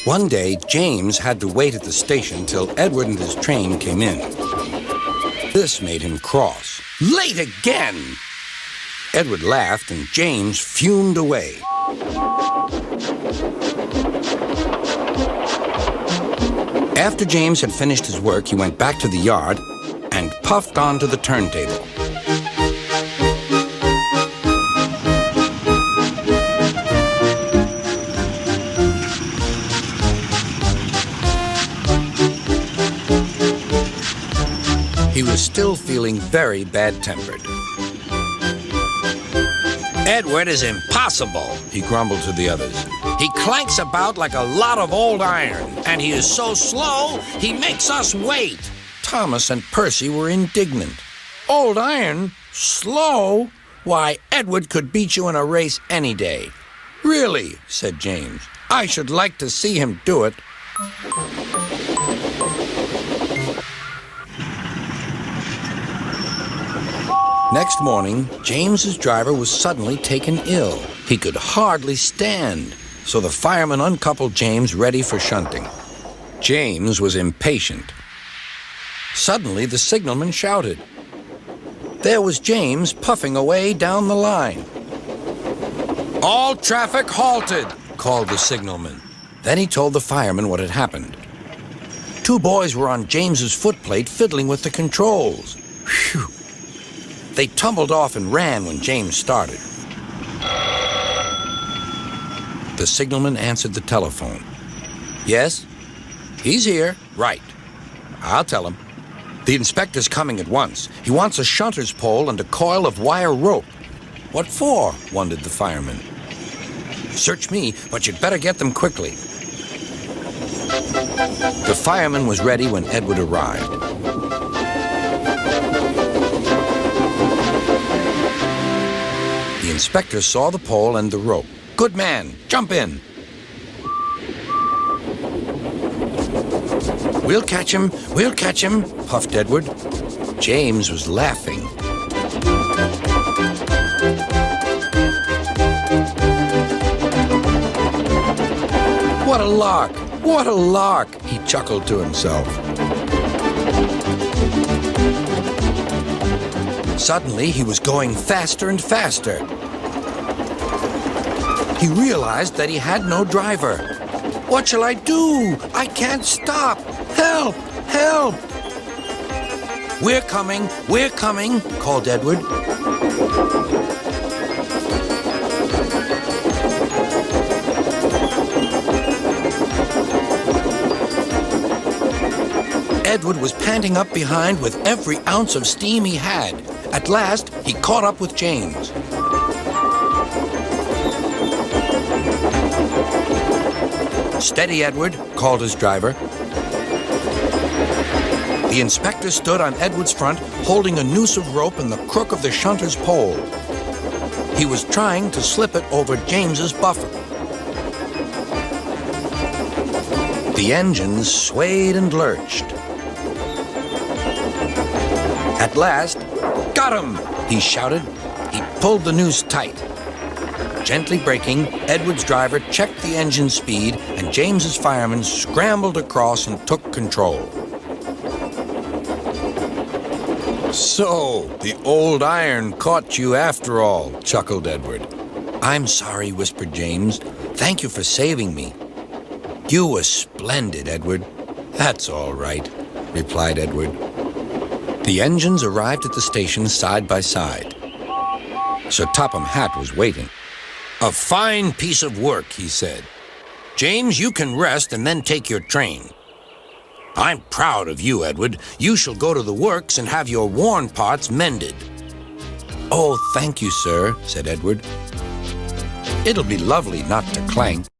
One day, James had to wait at the station till Edward and his train came in. This made him cross. Late again! Edward laughed and James fumed away. After James had finished his work, he went back to the yard and puffed onto the turntable. He was still feeling very bad-tempered. Edward is impossible, He grumbled to the others. He clanks about like a lot of old iron, and he is so slow, he makes us wait. Thomas and Percy were indignant. Old iron? Slow? Why, Edward could beat you in a race any day. Really, said James. I should like to see him do it. Next morning, James's driver was suddenly taken ill. He could hardly stand, so the fireman uncoupled James ready for shunting. James was impatient. Suddenly, the signalman shouted. There was James puffing away down the line. All traffic halted, called the signalman. Then he told the fireman what had happened. Two boys were on James's footplate fiddling with the controls. Phew! They tumbled off and ran when James started. The signalman answered the telephone. Yes? He's here. Right. I'll tell him. The inspector's coming at once. He wants a shunter's pole and a coil of wire rope. What for? Wondered the fireman. Search me, but you'd better get them quickly. The fireman was ready when Edward arrived. The inspector saw the pole and the rope. Good man, jump in. We'll catch him, puffed Edward. James was laughing. What a lark, he chuckled to himself. Suddenly, he was going faster and faster. He realized that he had no driver. What shall I do? I can't stop. Help! Help! We're coming, called Edward. Edward was panting up behind with every ounce of steam he had. At last, he caught up with James. Steady, Edward, called his driver. The inspector stood on Edward's front, holding a noose of rope in the crook of the shunter's pole. He was trying to slip it over James's buffer. The engines swayed and lurched. At last, got him, he shouted. He pulled the noose tight. Gently braking, Edward's driver checked the engine speed, and James's fireman scrambled across and took control. So, the old iron caught you after all, chuckled Edward. I'm sorry, whispered James. Thank you for saving me. You were splendid, Edward. That's all right, replied Edward. The engines arrived at the station side by side. Sir Topham Hatt was waiting. A fine piece of work, he said. James, you can rest and then take your train. I'm proud of you, Edward. You shall go to the works and have your worn parts mended. Oh, thank you, sir, said Edward. It'll be lovely not to clank.